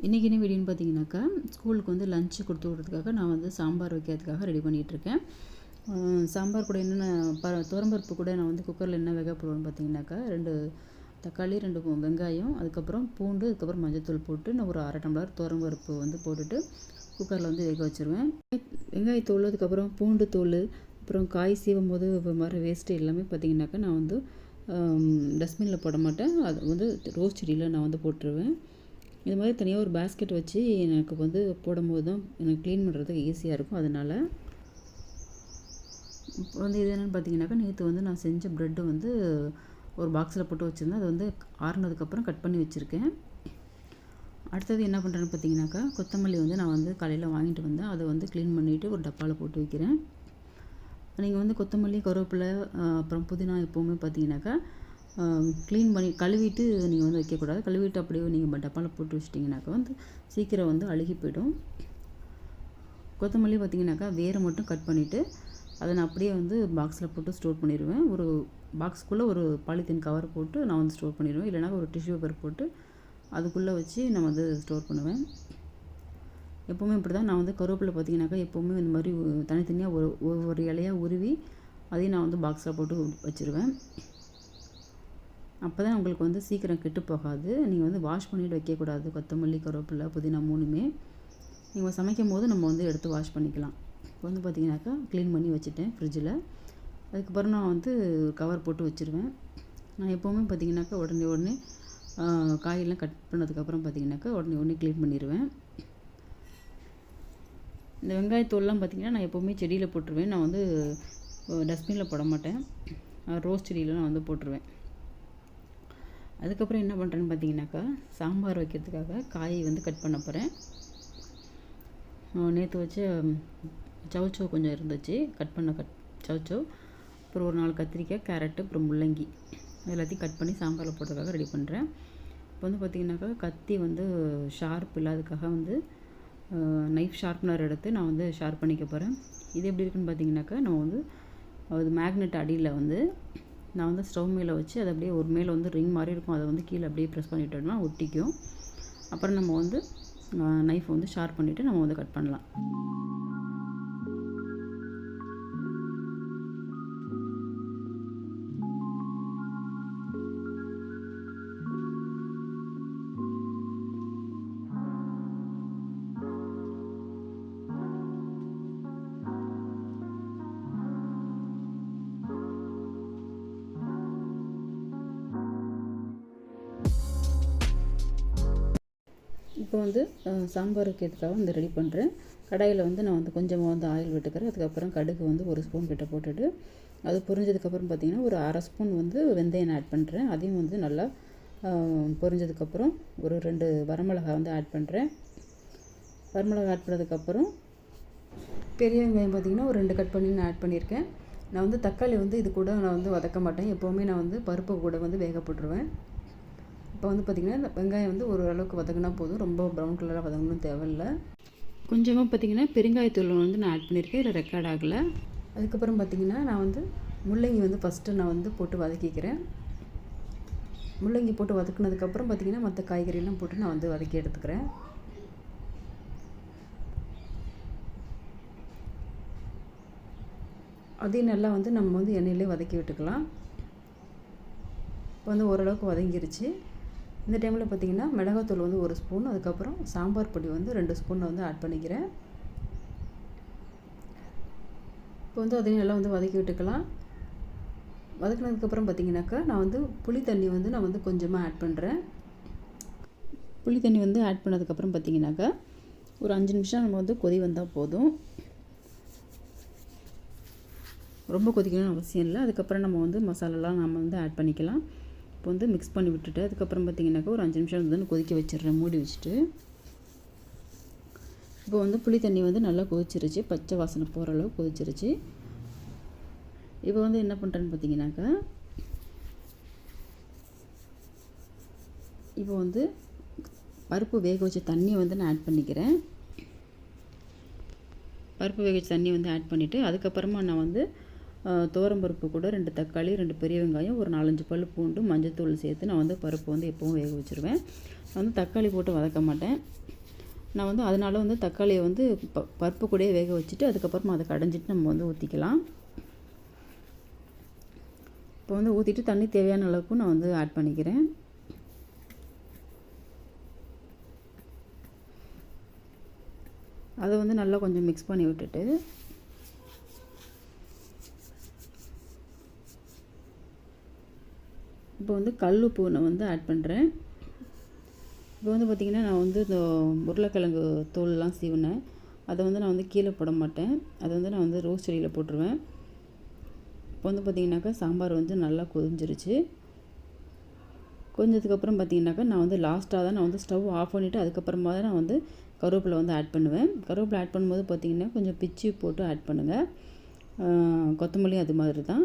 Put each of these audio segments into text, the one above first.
இன்றைக்கி என்ன வீடியோன்னு பார்த்தீங்கன்னாக்கா, ஸ்கூலுக்கு வந்து லஞ்சு கொடுத்து விட்றதுக்காக நான் வந்து சாம்பார் வைக்கிறதுக்காக ரெடி பண்ணிகிட்ருக்கேன். சாம்பார் கூட என்னென்ன துவரம்பருப்பு கூட நான் வந்து குக்கரில் என்ன வேக போடுவேன்னு பார்த்தீங்கன்னாக்கா, 2 தக்காளி, 2 வெங்காயம், அதுக்கப்புறம் பூண்டு, அதுக்கப்புறம் மஞ்சத்தூள் போட்டு நான் ஒரு 1/2 டம்ளர் துவரம்பருப்பு வந்து போட்டுட்டு குக்கரில் வந்து வேக வச்சுருவேன். வெங்காயத்தூள், அதுக்கப்புறம் பூண்டு தூள், அப்புறம் காய் சீவும் போது வர வேஸ்ட்டு எல்லாமே பார்த்திங்கனாக்கா நான் வந்து டஸ்ட்பினில் போட மாட்டேன். அது வந்து ரோஸ் செடியில் நான் வந்து போட்டுருவேன். இது மாதிரி தனியாக ஒரு பேஸ்கெட் வச்சு எனக்கு வந்து போடும்போது தான் எனக்கு க்ளீன் பண்ணுறதுக்கு ஈஸியாக இருக்கும். அதனால் இப்போ வந்து இது என்னென்னு பார்த்தீங்கன்னாக்கா, நேற்று வந்து நான் செஞ்ச ப்ரெட்டு வந்து ஒரு பாக்ஸில் போட்டு வச்சுருந்தேன். அது வந்து ஆறுனதுக்கப்புறம் கட் பண்ணி வச்சுருக்கேன். அடுத்தது என்ன பண்ணுறேன்னு பார்த்தீங்கன்னாக்கா, கொத்தமல்லி வந்து நான் வந்து காலையில் வாங்கிட்டு வந்தேன். அதை வந்து க்ளீன் பண்ணிவிட்டு ஒரு டப்பாவில் போட்டு வைக்கிறேன். நீங்கள் வந்து கொத்தமல்லி, கருவேப்பிலை, அப்புறம் புதினா எப்போவுமே பார்த்தீங்கன்னாக்கா க்ளீன் பண்ணி கழுவிட்டு நீங்கள் வந்து வைக்கக்கூடாது. கழுவிட்டு அப்படியே நீங்கள் டப்பாவில் போட்டு வச்சிட்டிங்கனாக்கா வந்து சீக்கிரம் வந்து அழுகி போய்டும். கொத்தமல்லி பார்த்திங்கனாக்கா வேரை மட்டும் கட் பண்ணிவிட்டு அதை நான் அப்படியே வந்து பாக்ஸில் போட்டு ஸ்டோர் பண்ணிடுவேன். ஒரு பாக்ஸ்க்குள்ளே ஒரு பாலித்தீன் கவர் போட்டு நான் வந்து ஸ்டோர் பண்ணிடுவேன். இல்லைனா ஒரு டிஷ்யூ பேப்பர் போட்டு அதுக்குள்ளே வச்சு நான் வந்து ஸ்டோர் பண்ணுவேன். எப்போவுமே இப்படி தான் நான் வந்து கருவேப்பிலை பார்த்திங்கனாக்கா எப்போவுமே இந்த மாதிரி தனித்தனியாக ஒரு இலையாக உருவி அதையும் நான் வந்து பாக்ஸில் போட்டு வச்சுருவேன். அப்போ தான் உங்களுக்கு வந்து சீக்கிரம் கெட்டு போகாது. நீங்கள் வந்து வாஷ் பண்ணிவிட்டு வைக்கக்கூடாது. கொத்தமல்லி, கருவேப்பிலை, புதினா 3மே நீங்கள் சமைக்கும் போது நம்ம வந்து எடுத்து வாஷ் பண்ணிக்கலாம். இப்போ வந்து பார்த்திங்கனாக்கா க்ளீன் பண்ணி வச்சுட்டேன் ஃப்ரிட்ஜில். அதுக்கப்புறம் நான் வந்து கவர் போட்டு வச்சுருவேன். நான் எப்போவுமே பார்த்திங்கனாக்கா உடனே காயெல்லாம் கட் பண்ணதுக்கப்புறம் பார்த்திங்கனாக்கா உடனே க்ளீன் பண்ணிடுவேன். இந்த வெங்காயத்தூள்லாம் பார்த்திங்கன்னா நான் எப்போவுமே செடியில் போட்டுருவேன். நான் வந்து டஸ்ட்பினில் போட மாட்டேன். ரோஸ் செடியில் நான் வந்து போட்டுருவேன். அதுக்கப்புறம் என்ன பண்ணுறேன்னு பார்த்தீங்கன்னாக்கா, சாம்பார் வைக்கிறதுக்காக காய் வந்து கட் பண்ண போகிறேன். நேற்று வச்ச சவுச்சோ கொஞ்சம் இருந்துச்சு, கட் சவுச்சோ, அப்புறம் ஒரு 4 கத்திரிக்காய், கேரட்டு, அப்புறம் முள்ளங்கி எல்லாத்தையும் கட் பண்ணி சாம்பாரில் போடுறதுக்காக ரெடி பண்ணுறேன். இப்போ வந்து பார்த்திங்கனாக்கா கத்தி வந்து ஷார்ப் இல்லாததுக்காக வந்து நைஃப் ஷார்ப்னர் எடுத்து நான் வந்து ஷார்ப் பண்ணிக்க போகிறேன். இது எப்படி இருக்குன்னு பார்த்தீங்கன்னாக்கா, நம்ம வந்து அது மேக்னெட் அடியில் வந்து நான் வந்து ஸ்டவ் மேலே வச்சு அதை அப்படியே ஒரு மேலே வந்து ரிங் மாதிரி இருக்கும், அதை வந்து கீழே அப்படியே ப்ரெஸ் பண்ணிட்டோம்னா ஒட்டிக்கும். அப்புறம் நம்ம வந்து நைஃப் வந்து ஷார்ப் பண்ணிவிட்டு நம்ம வந்து கட் பண்ணலாம். இப்போ வந்து சாம்பார் வைக்கிறதுக்காக வந்து ரெடி பண்ணுறேன். கடாயில் வந்து நான் வந்து கொஞ்சமாக வந்து ஆயில் விட்டுக்கிறேன். அதுக்கப்புறம் கடுகு வந்து 1 ஸ்பூன் கிட்ட போட்டுட்டு அது பொரிஞ்சதுக்கப்புறம் பார்த்திங்கன்னா ஒரு 1/2 ஸ்பூன் வந்து வெந்தயம் ஆட் பண்ணுறேன். அதையும் வந்து நல்லா பொரிஞ்சதுக்கப்புறம் ஒரு 2 வரமிளகாய் வந்து ஆட் பண்ணுறேன். வரமிளகாய் ஆட் பண்ணதுக்கப்புறம் பெரிய வெங்காயம் பார்த்திங்கன்னா ஒரு 2 கட் பண்ணி நான் ஆட் பண்ணியிருக்கேன். நான் வந்து தக்காளி வந்து இது கூட நான் வந்து வதக்க மாட்டேன். எப்போவுமே நான் வந்து பருப்பு கூட வந்து வேக போட்டுருவேன். இப்போ வந்து பார்த்திங்கன்னா இந்த வெங்காயம் வந்து ஓரளவுக்கு வதங்கினா போதும், ரொம்ப ப்ரௌன் கலராக வதங்கணும் தேவையில்லை. கொஞ்சமாக பார்த்திங்கன்னா பெருங்காயத்தூள் வந்து நான் ஆட் பண்ணியிருக்கேன், இதில் ரெக்கார்ட் ஆகலை. அதுக்கப்புறம் பார்த்திங்கன்னா நான் வந்து முள்ளங்கி வந்து ஃபஸ்ட்டு நான் வந்து போட்டு வதக்கிக்கிறேன். முள்ளங்கி போட்டு வதக்குனதுக்கப்புறம் பார்த்திங்கன்னா மற்ற காய்கறியெல்லாம் போட்டு நான் வந்து வதக்கி எடுத்துக்கிறேன். அதையும் நல்லா வந்து நம்ம வந்து எண்ணெயிலே வதக்கி விட்டுக்கலாம். இப்போ வந்து ஓரளவுக்கு வதங்கிருச்சு. இந்த டைமில் பார்த்திங்கன்னா மிளகாத்தூள் வந்து 1 ஸ்பூன், அதுக்கப்புறம் சாம்பார் பொடி வந்து 2 ஸ்பூன் வந்து ஆட் பண்ணிக்கிறேன். இப்போ வந்து அதையும் நல்லா வந்து வதக்கி விட்டுக்கலாம். வதக்கினதுக்கப்புறம் பார்த்திங்கனாக்கா நான் வந்து புளி தண்ணி வந்து நான் வந்து கொஞ்சமாக ஆட் பண்ணுறேன். புளி தண்ணி வந்து ஆட் பண்ணதுக்கப்புறம் பார்த்திங்கனாக்கா ஒரு 5 நிமிஷம் நம்ம வந்து கொதி வந்தால் போதும், ரொம்ப கொதிக்கணும்னு அவசியம் இல்லை. அதுக்கப்புறம் நம்ம வந்து மசாலாலாம் நம்ம வந்து ஆட் பண்ணிக்கலாம். இப்போ வந்து மிக்ஸ் பண்ணி விட்டுட்டு அதுக்கப்புறம் பார்த்திங்கனாக்கா ஒரு 5 நிமிஷம் வந்து கொதிக்க வச்சிடுறேன் மூடி வச்சுட்டு. இப்போ வந்து புளி தண்ணி வந்து நல்லா கொதிச்சிருச்சு, பச்சை வாசனை போகிற அளவுக்கு கொதிச்சிருச்சு. இப்போ வந்து என்ன பண்ணுறேன்னு பார்த்தீங்கன்னாக்கா, இப்போ வந்து பருப்பு வேக வச்ச தண்ணியை வந்து நான் ஆட் பண்ணிக்கிறேன். பருப்பு வேக வச்ச தண்ணி வந்து ஆட் பண்ணிவிட்டு அதுக்கப்புறமா நான் வந்து துவரம்பருப்பு கூட 2 தக்காளி, 2 பெரிய வெங்காயம், ஒரு 4-5 பல் பூண்டு, மஞ்சத்தூள் சேர்த்து நான் வந்து பருப்பு வந்து எப்போவும் வேக வச்சுருவேன். வந்து தக்காளி போட்டு வதக்க மாட்டேன். நான் வந்து அதனால வந்து தக்காளியை வந்து பருப்பு கூடயே வேக வச்சுட்டு அதுக்கப்புறமா அதை கடைஞ்சிட்டு நம்ம வந்து ஊற்றிக்கலாம். இப்போ வந்து ஊற்றிட்டு தண்ணி தேவையான அளவுக்கு நான் வந்து ஆட் பண்ணிக்கிறேன். அதை வந்து நல்லா கொஞ்சம் மிக்ஸ் பண்ணி விட்டுட்டு இப்போ வந்து கல் உப்பு நான் வந்து ஆட் பண்ணுறேன். இப்போ வந்து பார்த்திங்கன்னா நான் வந்து இந்த உருளைக்கிழங்கு தோல்லாம் சீவினேன். அதை வந்து நான் வந்து கீழே போட மாட்டேன். அதை வந்து நான் வந்து ரோஸ்ட் செடியில் போட்டுருவேன். இப்போ வந்து பார்த்திங்கனாக்கா சாம்பார் வந்து நல்லா கொதிஞ்சிருச்சு. கொஞ்சதுக்கப்புறம் பார்த்திங்கனாக்கா நான் வந்து லாஸ்ட்டாக தான் நான் வந்து ஸ்டவ் ஆஃப் பண்ணிவிட்டு அதுக்கப்புறமா தான் நான் வந்து கருவேப்பிலை வந்து ஆட் பண்ணுவேன். கருவேப்பிலை ஆட் பண்ணும்போது பார்த்திங்கன்னா கொஞ்சம் பிச்சு போட்டு ஆட் பண்ணுங்கள். கொத்தமல்லி அது மாதிரி தான்.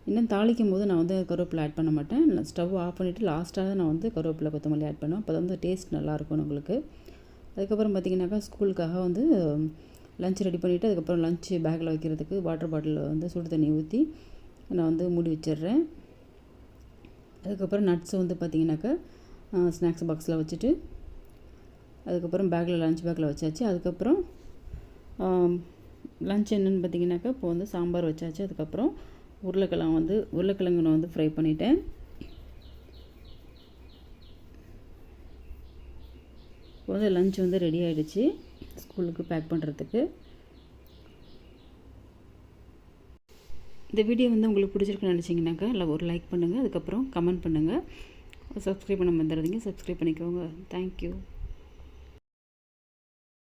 இன்னும் தாளிக்கும் போது நான் வந்து கருவேப்பிலை ஆட் பண்ண மாட்டேன். ஸ்டவ் ஆஃப் பண்ணிவிட்டு லாஸ்ட்டாக தான் நான் வந்து கருவேப்பிலை கொத்தமல்லி ஆட் பண்ணுவேன். அப்போ வந்து டேஸ்ட் நல்லாயிருக்கும் உங்களுக்கு. அதுக்கப்புறம் பார்த்திங்கனாக்கா ஸ்கூலுக்காக வந்து லஞ்ச் ரெடி பண்ணிவிட்டு அதுக்கப்புறம் லஞ்ச் பேக்கில் வைக்கிறதுக்கு வாட்டர் பாட்டிலில் வந்து சுடு தண்ணி ஊற்றி நான் வந்து மூடி வச்சிடுறேன். அதுக்கப்புறம் நட்ஸ் வந்து பார்த்திங்கனாக்கா ஸ்நாக்ஸ் பாக்ஸில் வச்சுட்டு அதுக்கப்புறம் பேக்கில் லஞ்ச் பேக்கில் வச்சாச்சு. அதுக்கப்புறம் லஞ்ச் என்னென்னு பார்த்திங்கனாக்கா இப்போ வந்து சாம்பார் வச்சாச்சு. அதுக்கப்புறம் உருளைக்கிழங்கு நான் வந்து ஃப்ரை பண்ணிட்டேன். இப்போ வந்து லஞ்ச் வந்து ரெடி ஆகிடுச்சு ஸ்கூலுக்கு பேக் பண்ணுறதுக்கு. இந்த வீடியோ வந்து உங்களுக்கு பிடிச்சிருக்குன்னு நினச்சிங்கனாக்கா இல்லை ஒரு லைக் பண்ணுங்கள். அதுக்கப்புறம் கமெண்ட் பண்ணுங்கள். சப்ஸ்கிரைப் பண்ண மறந்துடாதீங்க. சப்ஸ்கிரைப் பண்ணிக்கோங்க. தேங்க்யூ.